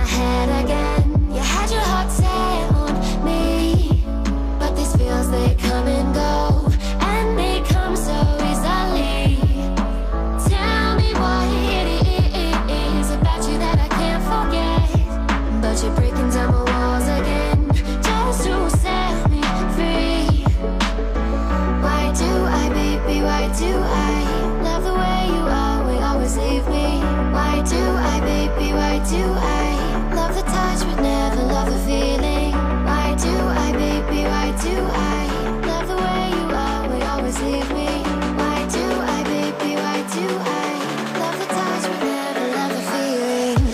head again. You had your heart set on me, but these feels, they come and go, and they come so easily. Tell me what it is about you that I can't forget, but you're breaking down my walls again just to set me free. Why do I, baby, why do I love the way you always leave me? Why do I, baby, why do I love the touch but never love the feeling? Why do I, baby, why do I love the way you always leave me? Why do I, baby, why do I love the touch but never love the feeling?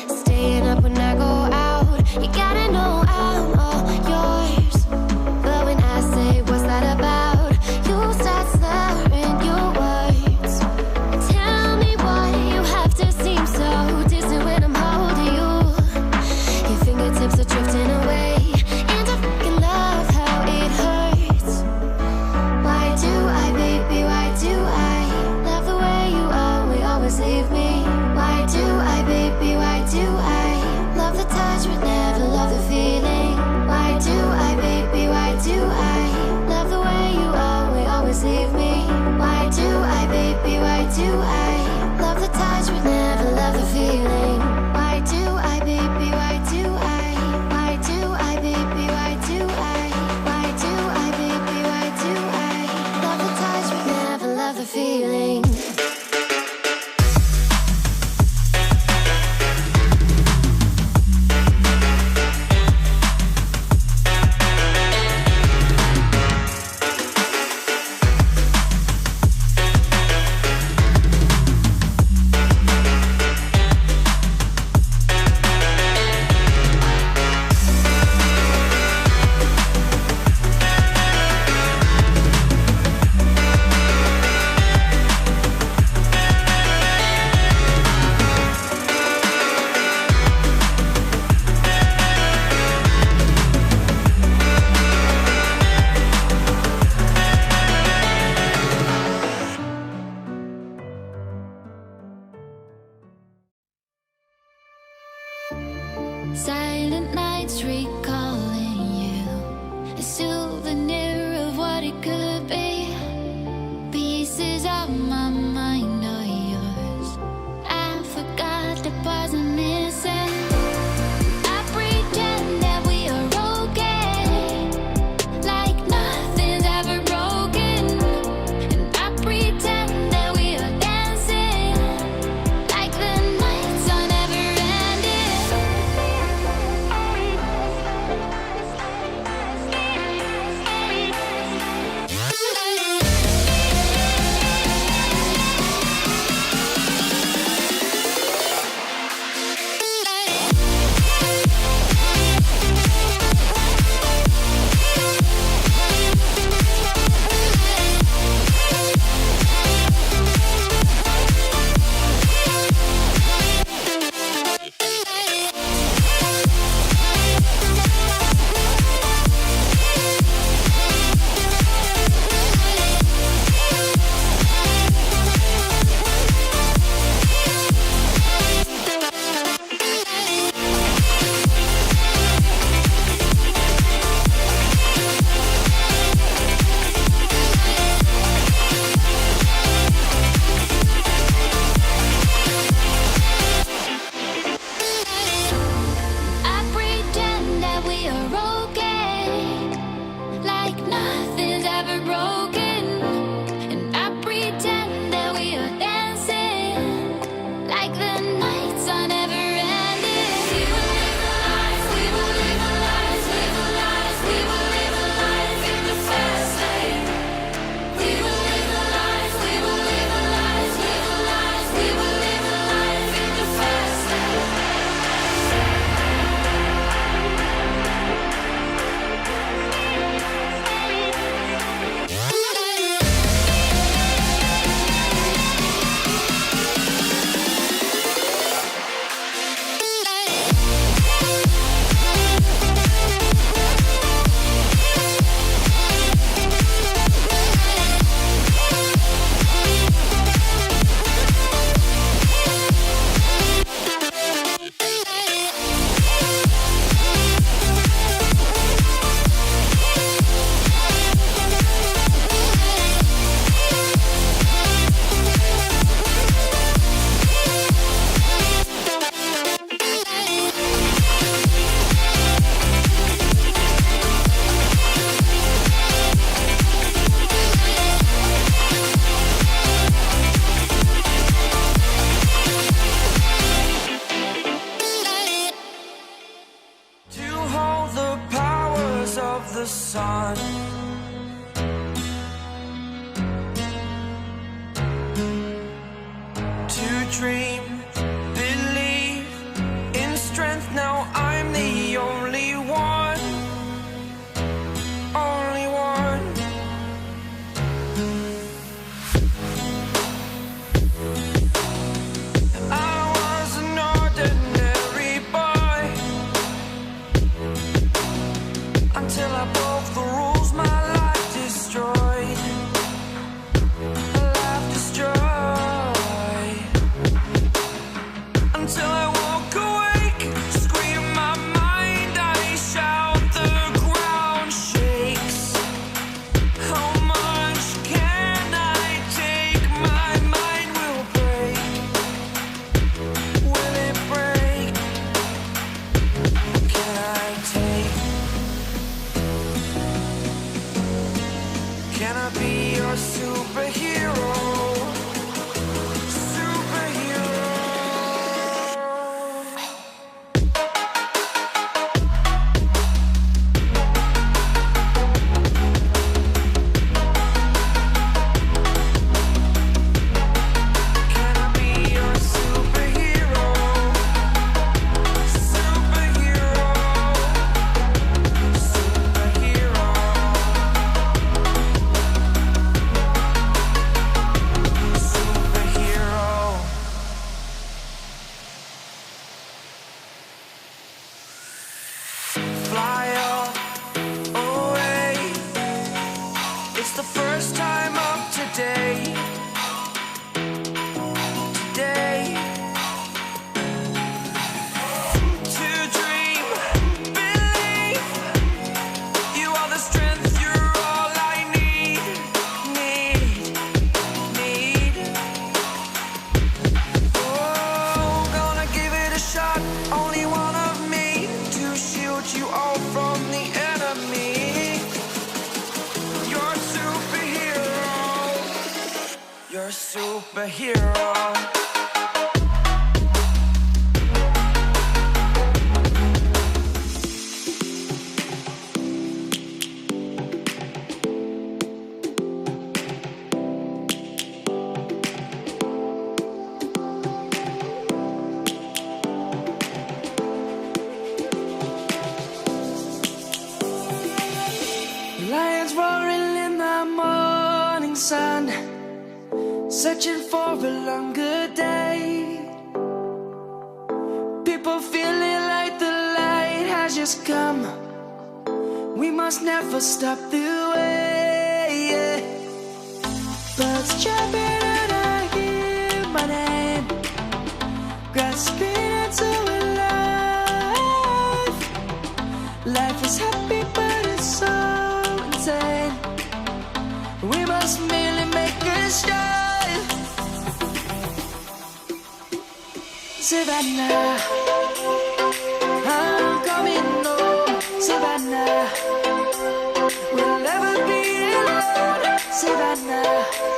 Staying up when I go out, you gotta know I'm all yours. But when I say what's that about, you start slurring your words. Tell me why you have to seem so distant when I'm holding you. Your fingertips are drifting away, and I fucking love how it hurts. Why do I, baby, why do I love the way you always leave me? Why do I, baby, why do I love the touch but never love the feeling? Why do I, baby, why do I love the way you always leave me? Why do I, baby, why do I love the touch but never love the feeling? Why do I, baby, why do I? Why do I, baby, why do I? Why do I, baby, why do I love the touch but never love the feeling? Silent nights recalling you, a souvenir of what it could be. Pieces of my mind are yours. I forgot the parts I'm missing. I pretend that we are okay, like nothing's ever broken. And I pretend that we are dancing, like the nights are never ending. on. To dream, believe in strength. Now I'm the only one, only one. I was an ordinary boy until I broke the rules. My life destroyed, a life destroyed. Until I woke awake, scream my mind, I shout, the ground shakes. How much can I take? My mind will break. Will it break? Can I take? Can I be your superhero? Superhero. Can I be your superhero? Superhero. Superhero. Superhero. Fly away. It's the first time of today. Today. To dream, believe. You are the strength, you're all I need. Need. Oh, gonna give it a shot. Only one of me to shield you all from the enemy. You're a superhero. You're a superhero. Lions roaring in the morning sun, searching for a longer day. People feeling like the light has just come. We must never stop the way. Birds chirping and I hear my name, grasping into a life. Life is happy but it's so insane. We must merely make a start. Savannah, I'm coming home. Savannah, we'll never be alone. Savannah.